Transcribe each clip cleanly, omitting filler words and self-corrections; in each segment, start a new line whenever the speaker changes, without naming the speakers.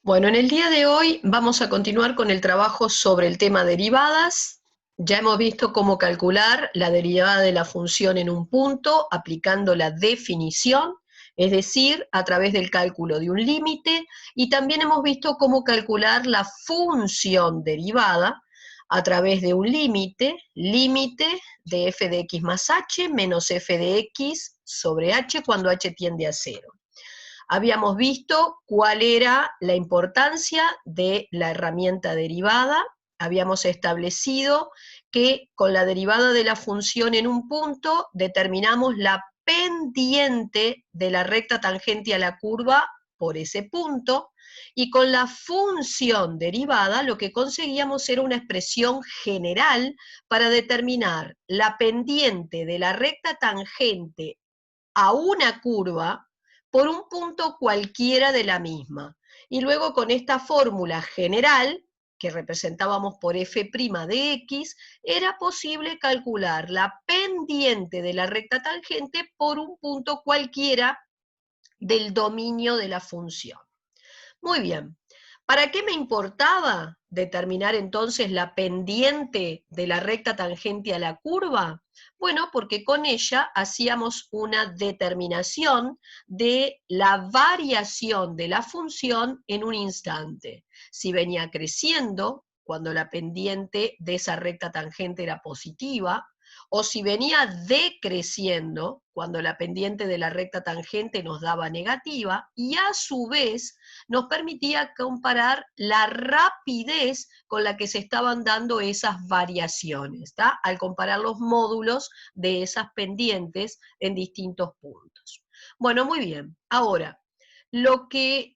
Bueno, en el día de hoy vamos a continuar con el trabajo sobre el tema derivadas. Ya hemos visto cómo calcular la derivada de la función en un punto aplicando la definición, es decir, a través del cálculo de un límite, y también hemos visto cómo calcular la función derivada a través de un límite de f de x más h menos f de x sobre h cuando h tiende a cero. Habíamos visto cuál era la importancia de la herramienta derivada, habíamos establecido que con la derivada de la función en un punto determinamos la pendiente de la recta tangente a la curva por ese punto, y con la función derivada lo que conseguíamos era una expresión general para determinar la pendiente de la recta tangente a una curva por un punto cualquiera de la misma. Y luego con esta fórmula general, que representábamos por f' de x, era posible calcular la pendiente de la recta tangente por un punto cualquiera del dominio de la función. Muy bien. ¿Para qué me importaba determinar entonces la pendiente de la recta tangente a la curva? Bueno, porque con ella hacíamos una determinación de la variación de la función en un instante. Si venía creciendo, cuando la pendiente de esa recta tangente era positiva, o si venía decreciendo, cuando la pendiente de la recta tangente nos daba negativa, y a su vez nos permitía comparar la rapidez con la que se estaban dando esas variaciones, ¿tá? Al comparar los módulos de esas pendientes en distintos puntos. Bueno, muy bien. Ahora, lo que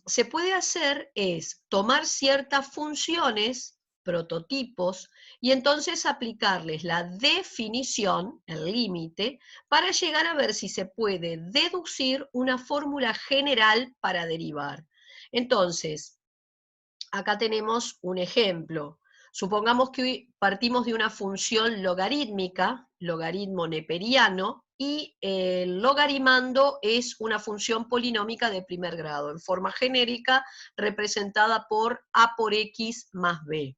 se puede hacer es tomar ciertas funciones, prototipos, y entonces aplicarles la definición, el límite, para llegar a ver si se puede deducir una fórmula general para derivar. Entonces, acá tenemos un ejemplo. Supongamos que hoy partimos de una función logarítmica, logaritmo neperiano, y el logarimando es una función polinómica de primer grado, en forma genérica, representada por a por x más b.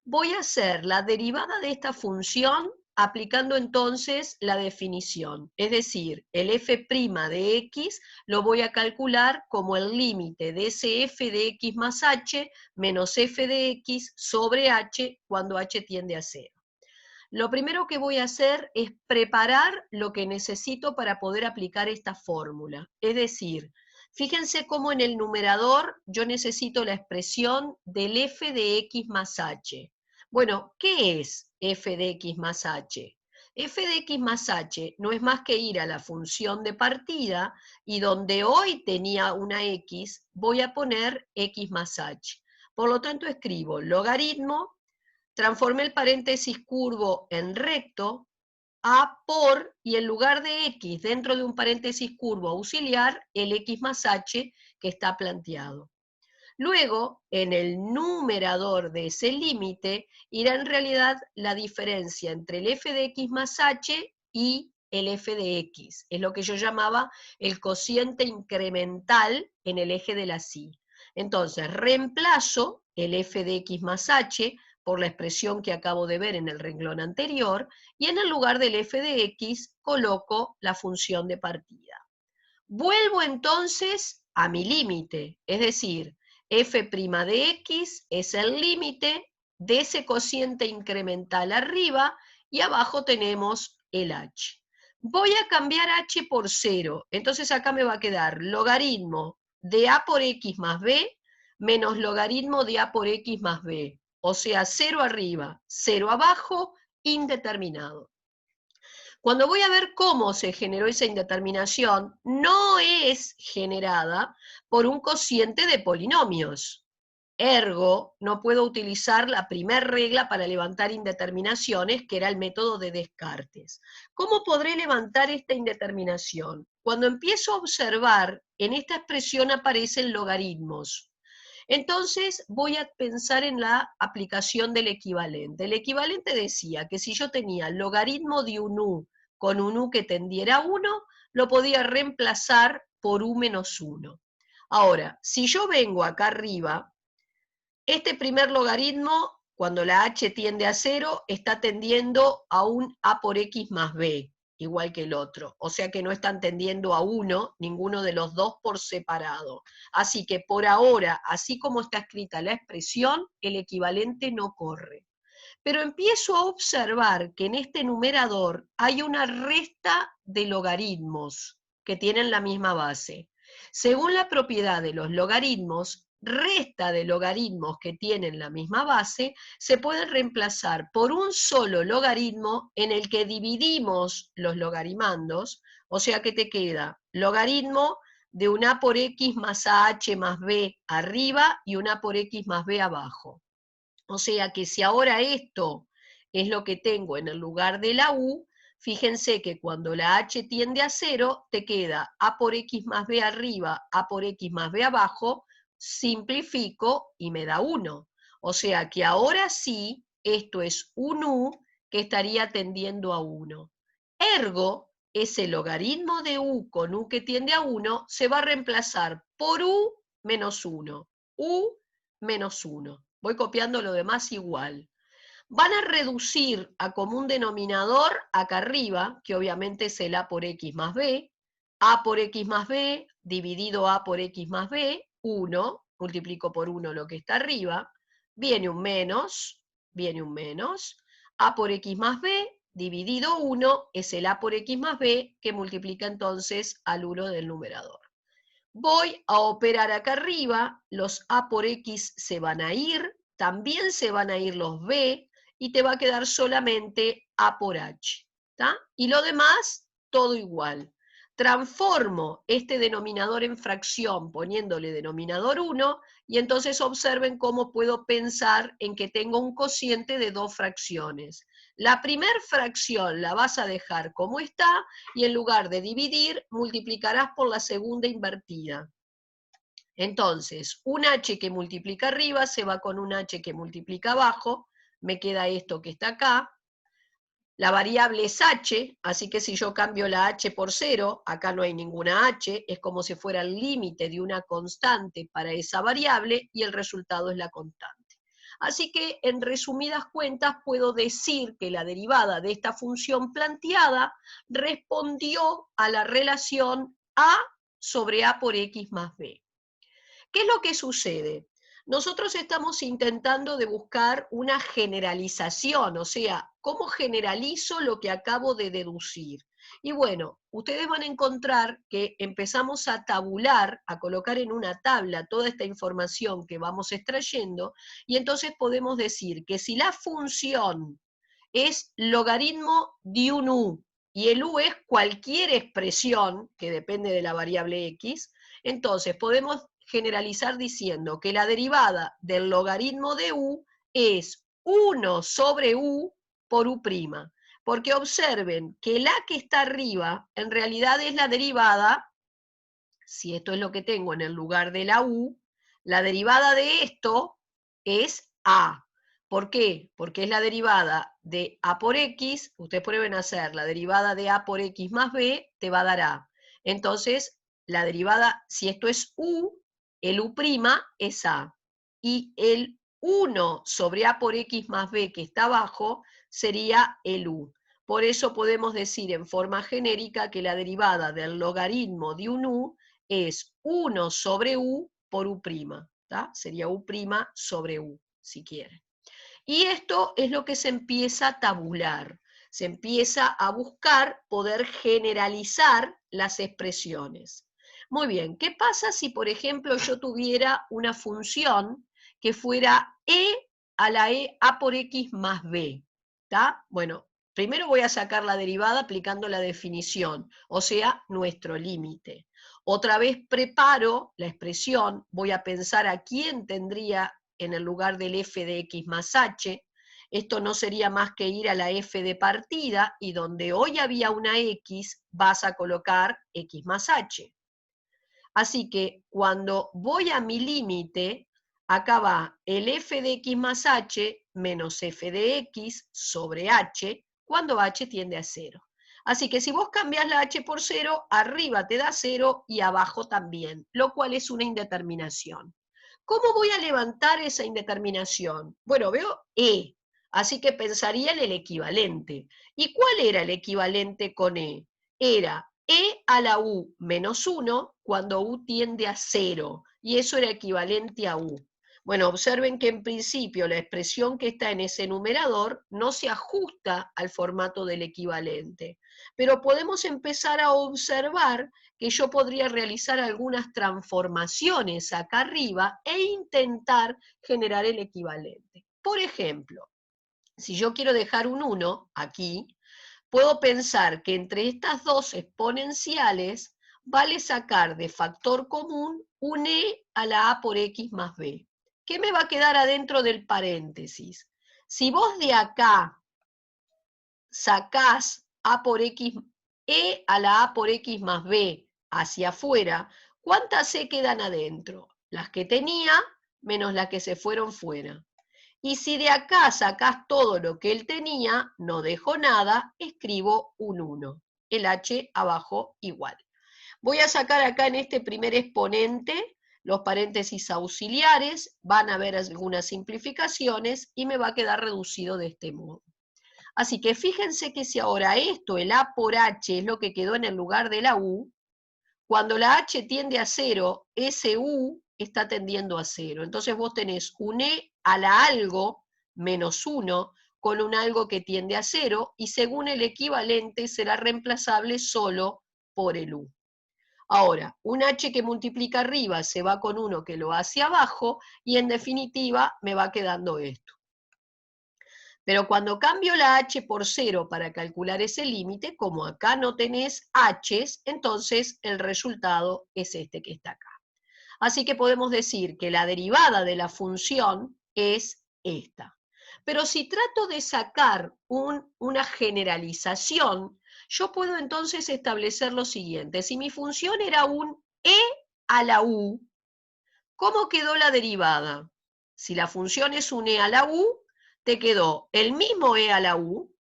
Voy a hacer la derivada de esta función aplicando entonces la definición, es decir, el f' de x lo voy a calcular como el límite de ese f de x más h menos f de x sobre h cuando h tiende a cero. Lo primero que voy a hacer es preparar lo que necesito para poder aplicar esta fórmula, es decir, fíjense cómo en el numerador yo necesito la expresión del f de x más h. Bueno, ¿qué es f de x más h? F de x más h no es más que ir a la función de partida y donde hoy tenía una x, voy a poner x más h. Por lo tanto, escribo logaritmo, transformé el paréntesis curvo en recto, a por, y en lugar de x dentro de un paréntesis curvo auxiliar, el x más h que está planteado. Luego, en el numerador de ese límite, irá en realidad la diferencia entre el f de x más h y el f de x. Es lo que yo llamaba el cociente incremental en el eje de la y. Entonces, reemplazo el f de x más h por la expresión que acabo de ver en el renglón anterior, y en el lugar del f de x coloco la función de partida. Vuelvo entonces a mi límite, es decir, f' de x es el límite de ese cociente incremental arriba, y abajo tenemos el h. Voy a cambiar h por 0, entonces acá me va a quedar logaritmo de a por x más b menos logaritmo de a por x más b, o sea, 0 arriba, 0 abajo, indeterminado. Cuando voy a ver cómo se generó esa indeterminación, no es generada por un cociente de polinomios. Ergo, no puedo utilizar la primera regla para levantar indeterminaciones, que era el método de Descartes. ¿Cómo podré levantar esta indeterminación? Cuando empiezo a observar, en esta expresión aparecen logaritmos. Entonces voy a pensar en la aplicación del equivalente. El equivalente decía que si yo tenía logaritmo de un u con un u que tendiera a 1, lo podía reemplazar por u menos 1. Ahora, si yo vengo acá arriba, este primer logaritmo, cuando la h tiende a 0, está tendiendo a un a por x más b, igual que el otro. O sea que no están tendiendo a 1, ninguno de los dos por separado. Así que por ahora, así como está escrita la expresión, el equivalente no corre. Pero empiezo a observar que en este numerador hay una resta de logaritmos que tienen la misma base. Según la propiedad de los logaritmos, resta de logaritmos que tienen la misma base se pueden reemplazar por un solo logaritmo en el que dividimos los logarimandos, o sea que te queda logaritmo de un a por x más ah más b arriba y un a por x más b abajo. O sea que si ahora esto es lo que tengo en el lugar de la u, fíjense que cuando la h tiende a 0, te queda a por x más b arriba, a por x más b abajo, simplifico y me da 1. O sea que ahora sí, esto es un u que estaría tendiendo a 1. Ergo, ese logaritmo de u con u que tiende a 1 se va a reemplazar por u menos 1. U menos 1. Voy copiando lo demás igual. Van a reducir a común denominador acá arriba, que obviamente es el a por x más b. A por x más b dividido a por x más b, 1, multiplico por 1 lo que está arriba, viene un menos, viene un menos. A por x más b dividido 1 es el a por x más b, que multiplica entonces al 1 del numerador. Voy a operar acá arriba, los a por x se van a ir, también se van a ir los b, y te va a quedar solamente a por h. ¿tá? Y lo demás, todo igual. Transformo este denominador en fracción poniéndole denominador 1, y entonces observen cómo puedo pensar en que tengo un cociente de dos fracciones. La primer fracción la vas a dejar como está, y en lugar de dividir, multiplicarás por la segunda invertida. Entonces, un h que multiplica arriba se va con un h que multiplica abajo, me queda esto que está acá. La variable es h, así que si yo cambio la h por 0, acá no hay ninguna h, es como si fuera el límite de una constante para esa variable, y el resultado es la constante. Así que, en resumidas cuentas, puedo decir que la derivada de esta función planteada respondió a la relación a sobre a por x más b. ¿Qué es lo que sucede? Nosotros estamos intentando de buscar una generalización, o sea, ¿cómo generalizo lo que acabo de deducir? Y bueno, ustedes van a encontrar que empezamos a tabular, a colocar en una tabla toda esta información que vamos extrayendo, y entonces podemos decir que si la función es logaritmo de un u, y el u es cualquier expresión que depende de la variable x, entonces podemos generalizar diciendo que la derivada del logaritmo de u es 1 sobre u por u'. Porque observen que la que está arriba en realidad es la derivada, si esto es lo que tengo en el lugar de la u, la derivada de esto es a. ¿Por qué? Porque es la derivada de a por x, ustedes prueben a hacer, la derivada de a por x más b te va a dar a. Entonces, la derivada, si esto es u, el u' es a. Y el 1 sobre a por x más b que está abajo sería el u. Por eso podemos decir en forma genérica que la derivada del logaritmo de un u es 1 sobre u por u'. ¿tá? Sería u' sobre u, si quieren. Y esto es lo que se empieza a tabular. Se empieza a buscar poder generalizar las expresiones. Muy bien, ¿qué pasa si, por ejemplo, yo tuviera una función que fuera e a la e a por x más b? ¿Tá? Bueno, primero voy a sacar la derivada aplicando la definición, o sea, nuestro límite. Otra vez preparo la expresión, voy a pensar a quién tendría en el lugar del f de x más h. Esto no sería más que ir a la f de partida, y donde hoy había una x, vas a colocar x más h. Así que cuando voy a mi límite, acá va el f de x más h menos f de x sobre h, cuando h tiende a 0. Así que si vos cambias la h por 0, arriba te da 0 y abajo también, lo cual es una indeterminación. ¿Cómo voy a levantar esa indeterminación? Bueno, veo E, así que pensaría en el equivalente. ¿Y cuál era el equivalente con E? Era E a la U menos 1 cuando U tiende a 0, y eso era equivalente a U. Bueno, observen que en principio la expresión que está en ese numerador no se ajusta al formato del equivalente, pero podemos empezar a observar que yo podría realizar algunas transformaciones acá arriba e intentar generar el equivalente. Por ejemplo, si yo quiero dejar un 1 aquí, puedo pensar que entre estas dos exponenciales vale sacar de factor común un e a la a por x más b. ¿Qué me va a quedar adentro del paréntesis? Si vos de acá sacás a por x, e a la a por x más b hacia afuera, ¿cuántas c quedan adentro? Las que tenía menos las que se fueron fuera. Y si de acá sacás todo lo que él tenía, no dejo nada, escribo un 1. El h abajo igual. Voy a sacar acá en este primer exponente los paréntesis auxiliares, van a haber algunas simplificaciones y me va a quedar reducido de este modo. Así que fíjense que si ahora esto, el a por h, es lo que quedó en el lugar de la u, cuando la h tiende a 0, ese u está tendiendo a 0. Entonces vos tenés un e a la algo menos 1 con un algo que tiende a 0 y según el equivalente será reemplazable solo por el u. Ahora, un h que multiplica arriba se va con uno que lo hace abajo y en definitiva me va quedando esto. Pero cuando cambio la h por 0 para calcular ese límite, como acá no tenés h's, entonces el resultado es este que está acá. Así que podemos decir que la derivada de la función es esta. Pero si trato de sacar una generalización, yo puedo entonces establecer lo siguiente. Si mi función era un e a la u, ¿cómo quedó la derivada? Si la función es un e a la u, te quedó el mismo e a la u,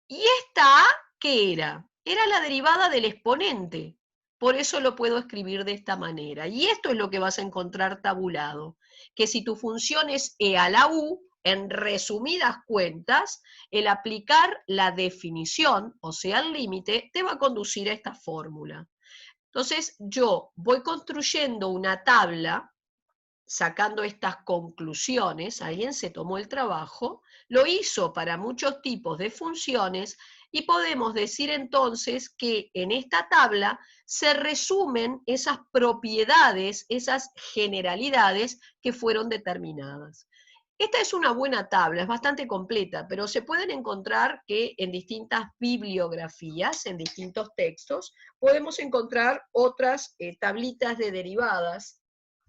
y esta a, ¿qué era? Era la derivada del exponente. Por eso lo puedo escribir de esta manera. Y esto es lo que vas a encontrar tabulado. Que si tu función es e a la u, en resumidas cuentas, el aplicar la definición, o sea, el límite, te va a conducir a esta fórmula. Entonces, yo voy construyendo una tabla sacando estas conclusiones, alguien se tomó el trabajo, lo hizo para muchos tipos de funciones y podemos decir entonces que en esta tabla se resumen esas propiedades, esas generalidades que fueron determinadas. Esta es una buena tabla, es bastante completa, pero se pueden encontrar que en distintas bibliografías, en distintos textos, podemos encontrar otras tablitas de derivadas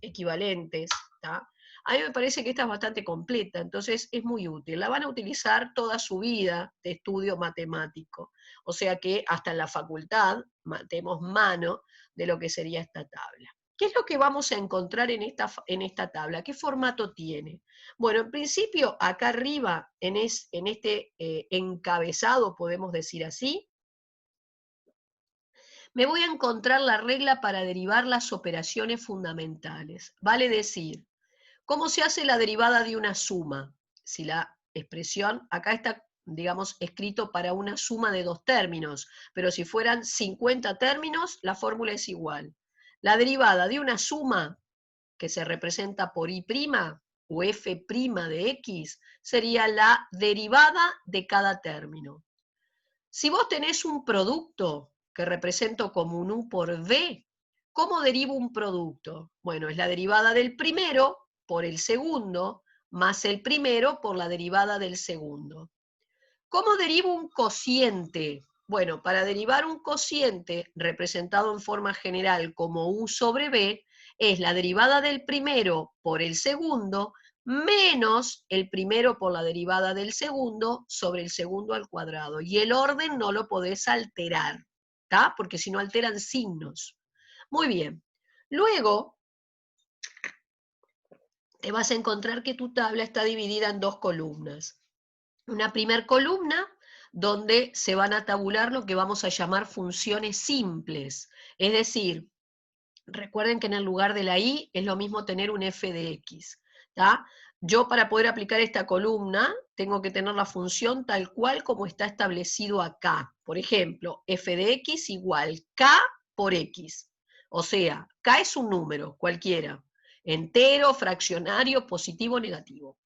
equivalentes. ¿Tá? A mí me parece que esta es bastante completa, entonces es muy útil. La van a utilizar toda su vida de estudio matemático, o sea que hasta en la facultad matemos mano de lo que sería esta tabla. ¿Qué es lo que vamos a encontrar en esta tabla? ¿Qué formato tiene? Bueno, en principio, acá arriba, en este encabezado, podemos decir así, me voy a encontrar la regla para derivar las operaciones fundamentales. Vale decir, ¿cómo se hace la derivada de una suma? Si la expresión, acá está, digamos, escrito para una suma de dos términos, pero si fueran 50 términos, la fórmula es igual. La derivada de una suma, que se representa por I' o F' de X, sería la derivada de cada término. Si vos tenés un producto que represento como un U por V, ¿cómo derivo un producto? Bueno, es la derivada del primero por el segundo, más el primero por la derivada del segundo. ¿Cómo derivo un cociente? Bueno, para derivar un cociente representado en forma general como U sobre B, es la derivada del primero por el segundo menos el primero por la derivada del segundo sobre el segundo al cuadrado. Y el orden no lo podés alterar, ¿tá? Porque si no alteran signos. Muy bien. Luego, te vas a encontrar que tu tabla está dividida en dos columnas. Una primera columna donde se van a tabular lo que vamos a llamar funciones simples. Es decir, recuerden que en el lugar de la y es lo mismo tener un f de x. ¿Tá? Yo para poder aplicar esta columna tengo que tener la función tal cual como está establecido acá. Por ejemplo, f de x igual k por x. O sea, k es un número, cualquiera. Entero, fraccionario, positivo, negativo.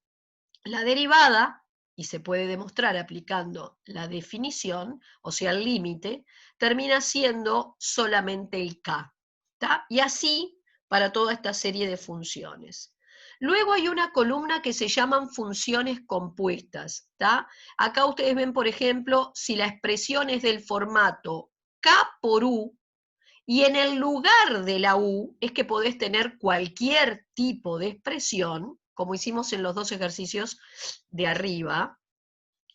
La derivada, y se puede demostrar aplicando la definición, o sea, el límite, termina siendo solamente el k. ¿Tá? Y así para toda esta serie de funciones. Luego hay una columna que se llaman funciones compuestas. ¿Tá? Acá ustedes ven, por ejemplo, si la expresión es del formato k por u, y en el lugar de la u es que podés tener cualquier tipo de expresión, como hicimos en los dos ejercicios de arriba.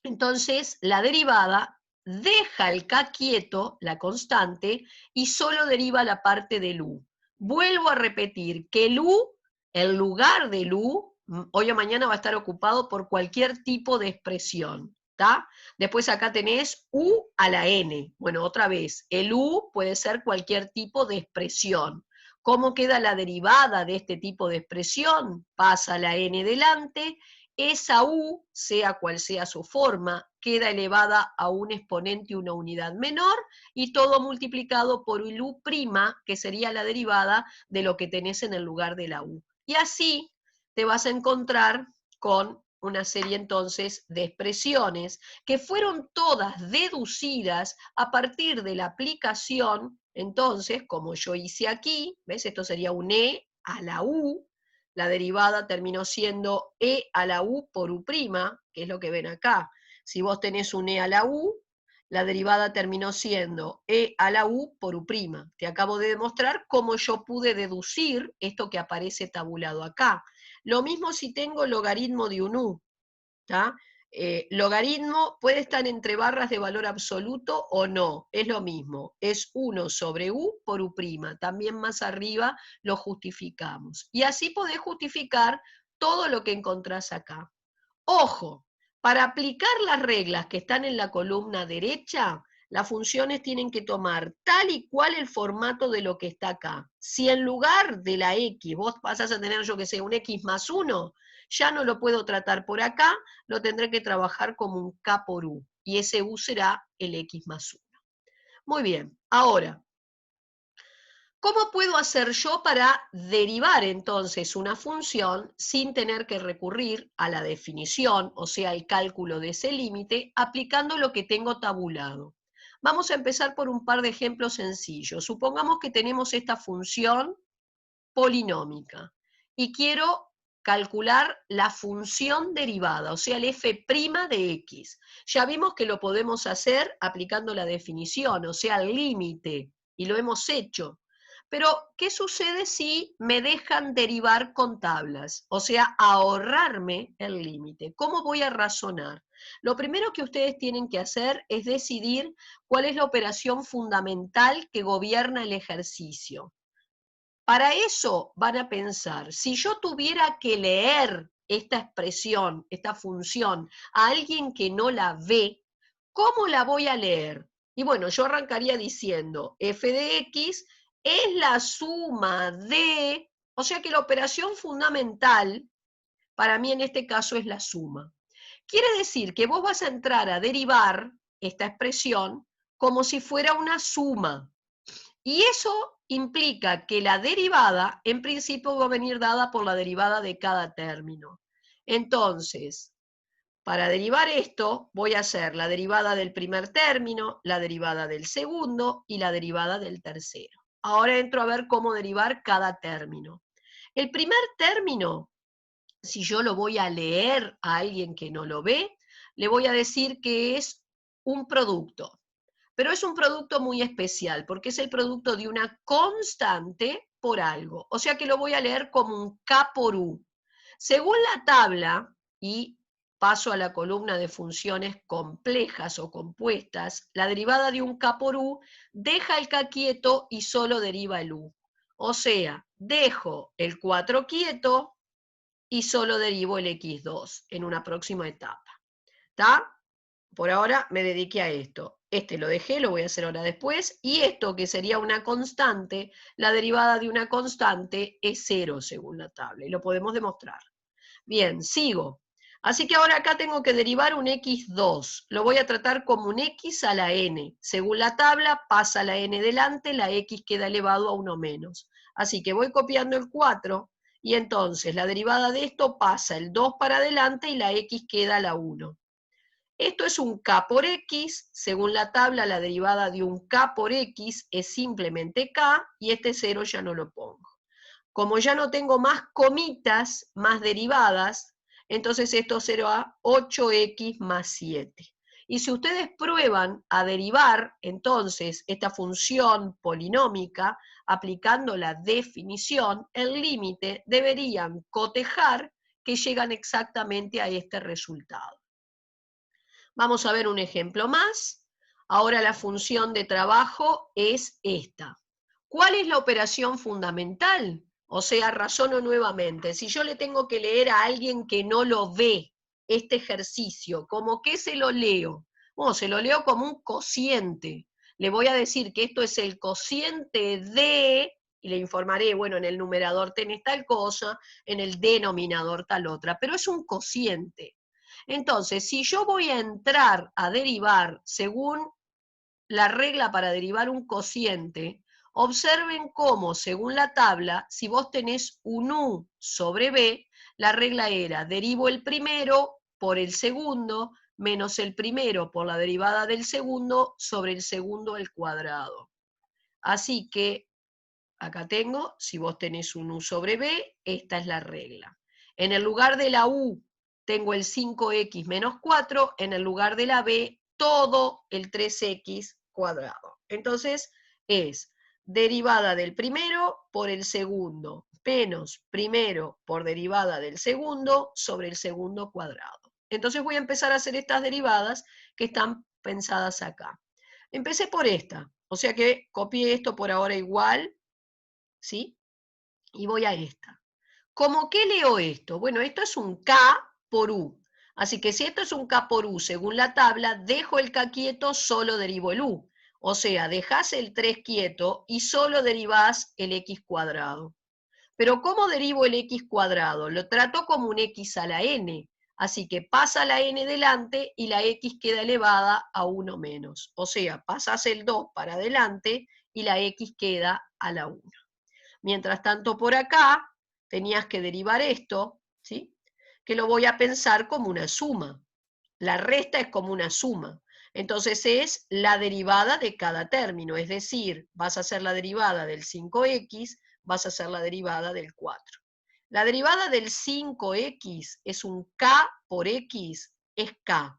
Entonces, la derivada deja el k quieto, la constante, y solo deriva la parte del u. Vuelvo a repetir que el u, el lugar del u, hoy o mañana va a estar ocupado por cualquier tipo de expresión. ¿Tá? Después acá tenés u a la n. Bueno, otra vez, el u puede ser cualquier tipo de expresión. ¿Cómo queda la derivada de este tipo de expresión? Pasa la n delante, esa u, sea cual sea su forma, queda elevada a un exponente, una unidad menor, y todo multiplicado por el u', que sería la derivada de lo que tenés en el lugar de la u. Y así te vas a encontrar con una serie entonces de expresiones que fueron todas deducidas a partir de la aplicación, entonces, como yo hice aquí, ¿ves? Esto sería un e a la u, la derivada terminó siendo e a la u por u', que es lo que ven acá. Si vos tenés un e a la u, la derivada terminó siendo e a la u por u'. Te acabo de demostrar cómo yo pude deducir esto que aparece tabulado acá. Lo mismo si tengo logaritmo de un u. ¿Tá? Logaritmo puede estar entre barras de valor absoluto o no, es lo mismo, es 1 sobre u por u', también más arriba lo justificamos. Y así podés justificar todo lo que encontrás acá. Ojo, para aplicar las reglas que están en la columna derecha, las funciones tienen que tomar tal y cual el formato de lo que está acá. Si en lugar de la x vos pasás a tener, yo que sé, un x más 1, ya no lo puedo tratar por acá, lo tendré que trabajar como un k por u, y ese u será el x más 1. Muy bien, ahora, ¿cómo puedo hacer yo para derivar entonces una función sin tener que recurrir a la definición, o sea, el cálculo de ese límite, aplicando lo que tengo tabulado? Vamos a empezar por un par de ejemplos sencillos. Supongamos que tenemos esta función polinómica y quiero calcular la función derivada, o sea, el f' de x. Ya vimos que lo podemos hacer aplicando la definición, o sea, el límite, y lo hemos hecho. Pero, ¿qué sucede si me dejan derivar con tablas? O sea, ahorrarme el límite. ¿Cómo voy a razonar? Lo primero que ustedes tienen que hacer es decidir cuál es la operación fundamental que gobierna el ejercicio. Para eso van a pensar, si yo tuviera que leer esta expresión, esta función, a alguien que no la ve, ¿cómo la voy a leer? Y bueno, yo arrancaría diciendo, f de x es la suma de, o sea que la operación fundamental, para mí en este caso es la suma. Quiere decir que vos vas a entrar a derivar esta expresión como si fuera una suma. Y eso implica que la derivada, en principio, va a venir dada por la derivada de cada término. Entonces, para derivar esto, voy a hacer la derivada del primer término, la derivada del segundo y la derivada del tercero. Ahora entro a ver cómo derivar cada término. El primer término, si yo lo voy a leer a alguien que no lo ve, le voy a decir que es un producto. Pero es un producto muy especial, porque es el producto de una constante por algo. O sea que lo voy a leer como un K por U. Según la tabla, y paso a la columna de funciones complejas o compuestas, la derivada de un K por U deja el K quieto y solo deriva el U. O sea, dejo el 4 quieto y solo derivo el X2 en una próxima etapa. ¿Está? por ahora me dediqué a esto. Este lo dejé, lo voy a hacer ahora después, y esto que sería una constante, la derivada de una constante es 0 según la tabla, y lo podemos demostrar. Bien, sigo. Así que ahora acá tengo que derivar un x2. Lo voy a tratar como un x a la n. Según la tabla, pasa la n delante, la x queda elevado a 1 menos. Así que voy copiando el 4, y entonces la derivada de esto pasa el 2 para adelante y la x queda a la 1. Esto es un k por x. Según la tabla, la derivada de un k por x es simplemente k, y este 0 ya no lo pongo. Como ya no tengo más comitas, más derivadas, entonces esto será 8x más 7. Y si ustedes prueban a derivar, entonces, esta función polinómica, aplicando la definición, el límite deberían cotejar que llegan exactamente a este resultado. Vamos a ver un ejemplo más. Ahora la función de trabajo es esta. ¿Cuál es la operación fundamental? O sea, razono nuevamente. Si yo le tengo que leer a alguien que no lo ve este ejercicio, ¿cómo que se lo leo? Bueno, se lo leo como un cociente. Le voy a decir que esto es el cociente de, y le informaré, bueno, en el numerador tenés tal cosa, en el denominador tal otra, pero es un cociente. Entonces, si yo voy a entrar a derivar según la regla para derivar un cociente, observen cómo, según la tabla, si vos tenés un u sobre b, la regla era derivo el primero por el segundo menos el primero por la derivada del segundo sobre el segundo al cuadrado. Así que, acá tengo, si vos tenés un u sobre b, esta es la regla. En el lugar de la u tengo el 5x menos 4, en el lugar de la b, todo el 3x cuadrado. Entonces, es derivada del primero por el segundo, menos primero por derivada del segundo sobre el segundo cuadrado. Entonces voy a empezar a hacer estas derivadas que están pensadas acá. Empecé por esta, o sea que copié esto por ahora igual, ¿sí? Y voy a esta. ¿Cómo qué leo esto? Bueno, esto es un K por U. Así que si esto es un K por U según la tabla, dejo el K quieto, solo derivo el U. O sea, dejás el 3 quieto y solo derivás el X cuadrado. Pero ¿cómo derivo el X cuadrado? Lo trato como un X a la N. Así que pasa la N delante y la X queda elevada a 1 menos. O sea, pasas el 2 para adelante y la X queda a la 1. Mientras tanto, por acá tenías que derivar esto, ¿sí? Que lo voy a pensar como una suma. La resta es como una suma. Entonces es la derivada de cada término, es decir, vas a hacer la derivada del 5x, vas a hacer la derivada del 4. La derivada del 5x es un k por x, es k.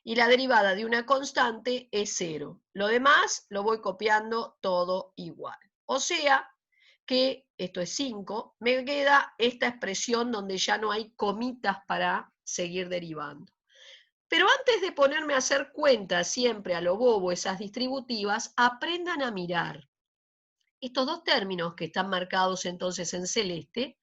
Y la derivada de una constante es 0. Lo demás lo voy copiando todo igual. O sea, que esto es 5, me queda esta expresión donde ya no hay comitas para seguir derivando. Pero antes de ponerme a hacer cuentas siempre a lo bobo esas distributivas, aprendan a mirar. Estos dos términos que están marcados entonces en celeste,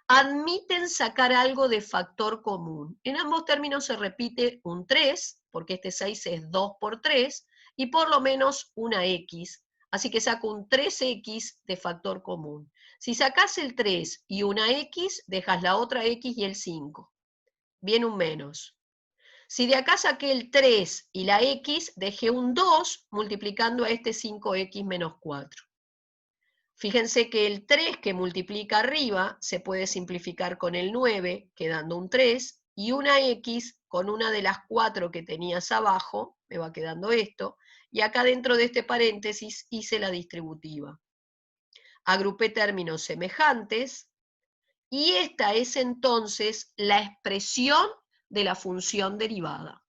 admiten sacar algo de factor común. En ambos términos se repite un 3, porque este 6 es 2 por 3, y por lo menos una x, así que saco un 3x de factor común. Si sacás el 3 y una x, dejas la otra x y el 5. Viene un menos. Si de acá saqué el 3 y la x, dejé un 2 multiplicando a este 5x menos 4. Fíjense que el 3 que multiplica arriba se puede simplificar con el 9, quedando un 3, y una x con una de las 4 que tenías abajo, me va quedando esto, y acá dentro de este paréntesis hice la distributiva. Agrupé términos semejantes, y esta es entonces la expresión de la función derivada.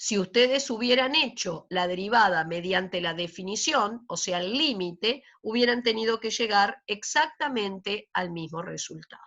Si ustedes hubieran hecho la derivada mediante la definición, o sea, el límite, hubieran tenido que llegar exactamente al mismo resultado.